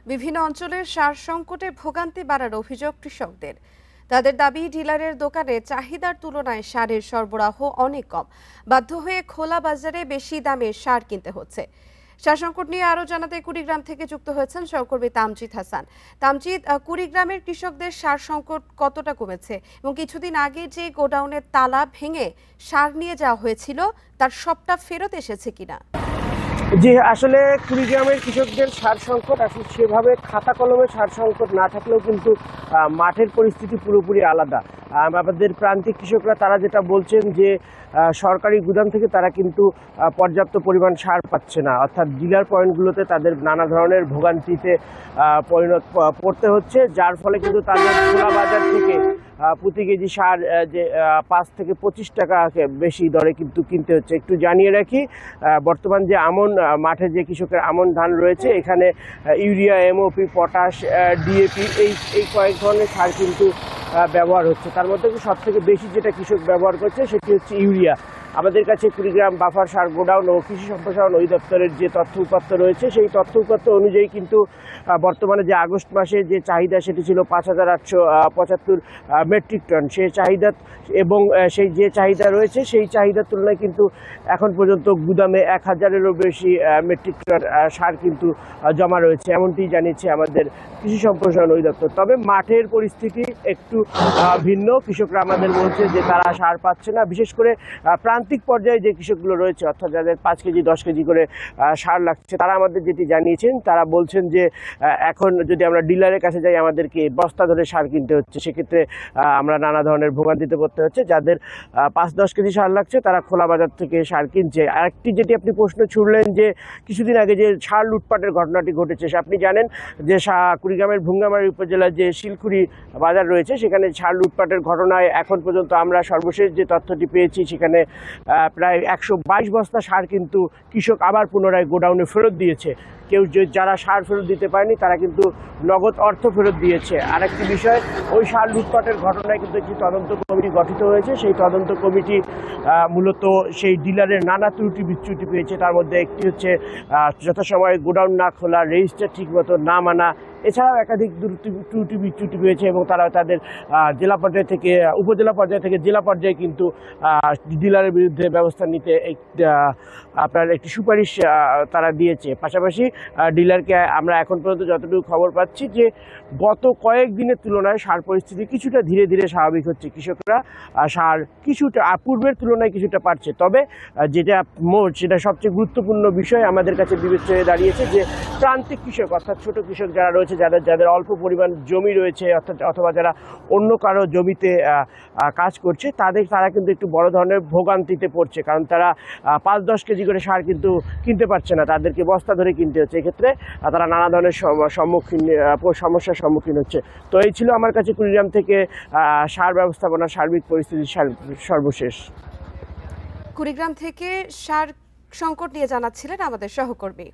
বিভিন্ন অঞ্চলের সার সংকটে ভোগান্তি বাড়ার অভিযোগ কৃষকদের। তাদের দাবি, ডিলারের দোকানে চাহিদার তুলনায় সারের সরবরাহ অনেক কম। বাধ্য হয়ে খোলা বাজারে বেশি দামে সার কিনতে হচ্ছে। সার সংকট নিয়ে আরো জানাতে কুড়িগ্রাম থেকে যুক্ত হয়েছেন সহকর্মী তামজিদ হাসান। তামজিদ, কুড়িগ্রামের কৃষকদের সার সংকট কতটা কমেছে এবং কিছুদিন আগে যে গোডাউনের তালা ভেঙে সার নিয়ে যাওয়া হয়েছিল তার সবটা ফেরত এসেছে কিনা? জি, আসলে কুড়িগ্রামের কৃষকদের সার সংকট আসলে সেভাবে খাতা কলমে সার সংকট না থাকলেও কিন্তু মাঠের পরিস্থিতি পুরোপুরি আলাদা। আমাদের প্রান্তিক কৃষকরা তারা যেটা বলছেন যে সরকারি গুদাম থেকে তারা কিন্তু পর্যাপ্ত পরিমাণ সার পাচ্ছে না, অর্থাৎ ডিলার পয়েন্টগুলোতে তাদের নানা ধরনের ভোগান্তিতে পড়তে হচ্ছে, যার ফলে কিন্তু তাদের খোলা বাজার থেকে প্রতি কেজি সার যে 5 থেকে 25 টাকা বেশি দরে কিন্তু কিনতে হচ্ছে। একটু জানিয়ে রাখি, বর্তমান যে আমন মাঠে যে কৃষকের আমন ধান রয়েছে, এখানে ইউরিয়া, এমওপি, পটাশ, ডিএপি এই কয়েক ধরনের সার কিন্তু ব্যবহার হচ্ছে। তার মধ্যে সব থেকে বেশি যেটা কৃষক ব্যবহার করছে সেটি হচ্ছে ইউরিয়া। আমাদের কাছে কুড়িগ্রাম বাফার সার গোডাউন ও কৃষি সম্প্রসারণ অধিদপ্তরের যে তথ্য উপাত্ত রয়েছে, সেই তথ্য উপাত্ত অনুযায়ী কিন্তু বর্তমানে যে আগস্ট মাসে যে চাহিদা সেটি ছিল 5,875 মেট্রিক টন। সেই চাহিদা এবং সেই যে চাহিদা রয়েছে সেই চাহিদার তুলনায় কিন্তু এখন পর্যন্ত গুদামে 1,000-এরও বেশি মেট্রিক টন সার কিন্তু জমা রয়েছে, এমনটি জানিয়েছে আমাদের কৃষি সম্প্রসারণ অধিদপ্তর। তবে মাঠের পরিস্থিতি একটু ভিন্ন। কৃষকরা আমাদের বলছে যে তারা সার পাচ্ছে না, বিশেষ করে প্রান্তিক পর্যায়ে যে কৃষকগুলো রয়েছে, অর্থাৎ যাদের 5 কেজি 10 কেজি করে সার লাগছে, তারা আমাদের যেটি জানিয়েছেন, তারা বলছেন যে এখন যদি আমরা ডিলারের কাছে যাই আমাদেরকে বস্তা ধরে সার কিনতে হচ্ছে। সেক্ষেত্রে আমরা নানা ধরনের ভোগান্তিতে পড়তে হচ্ছে। যাদের 5-10 কেজি সার লাগছে তারা খোলা বাজার থেকে সার কিনছে। আরেকটি যেটি আপনি প্রশ্ন ছুড়লেন যে কিছুদিন আগে যে সার লুটপাটের ঘটনাটি ঘটেছে, আপনি জানেন যে কুড়িগ্রামের ভুঙ্গামারী উপজেলার যে শিলকুড়ি বাজার রয়েছে, সেখানে সার লুটপাটের ঘটনায় এখন পর্যন্ত আমরা সর্বশেষ যে তথ্যটি পেয়েছি, সেখানে প্রায় 122 বস্তা সার কিন্তু কৃষক আবার পুনরায় গোডাউনে ফেরত দিয়েছে। কেউ যারা সার ফেরত দিতে পারেনি তারা কিন্তু নগদ অর্থ ফেরত দিয়েছে। আরেকটি বিষয়, ওই সার লুটপাটের ঘটনায় কিন্তু একটি তদন্ত কমিটি গঠিত হয়েছে। সেই তদন্ত কমিটি মূলত সেই ডিলারের নানা ত্রুটি বিচ্যুতি পেয়েছে। তার মধ্যে একটি হচ্ছে যথাসময়ে গোডাউন না খোলা, রেজিস্টার ঠিকমতো না মানা, এছাড়াও একাধিক ত্রুটি বিচ্যুতি পেয়েছে এবং তারা তাদের জেলা পর্যায় থেকে উপজেলা পর্যায় থেকে জেলা পর্যায়ে কিন্তু ডিলারের বিরুদ্ধে ব্যবস্থা নিতে আপনার একটি সুপারিশ তারা দিয়েছে। পাশাপাশি ডিলারকে আমরা এখন পর্যন্ত যতটুকু খবর পাচ্ছি যে গত কয়েকদিনের তুলনায় সার পরিস্থিতি কিছুটা ধীরে ধীরে স্বাভাবিক হচ্ছে। কৃষকরা সার কিছুটা পূর্বের তুলনায় কিছুটা পাচ্ছে। তবে যেটা সবচেয়ে গুরুত্বপূর্ণ বিষয় আমাদের কাছে বিবেচ্য হয়ে দাঁড়িয়েছে যে প্রান্তিক কৃষক, অর্থাৎ ছোট কৃষক যারা রয়েছে, যাদের অল্প পরিমাণ জমি রয়েছে, অথবা যারা অন্য কারো জমিতে কাজ করছে, তারা কিন্তু একটু বড় ধরনের ভোগান্তিতে পড়ছে। কারণ তারা 5-10 কেজি করে সার কিন্তু কিনতে পারছে না, তাদেরকে বস্তা ধরে কিনতে হচ্ছে। এক্ষেত্রে তারা নানা ধরনের সমস্যার সম্মুখীন হচ্ছে। তো এই ছিল আমার কাছে কুড়িগ্রাম থেকে সার ব্যবস্থাপনার সার্বিক পরিস্থিতি সর্বশেষ। কুড়িগ্রাম থেকে সার সংকট নিয়ে জানাচ্ছিলেন আমাদের সহকর্মী।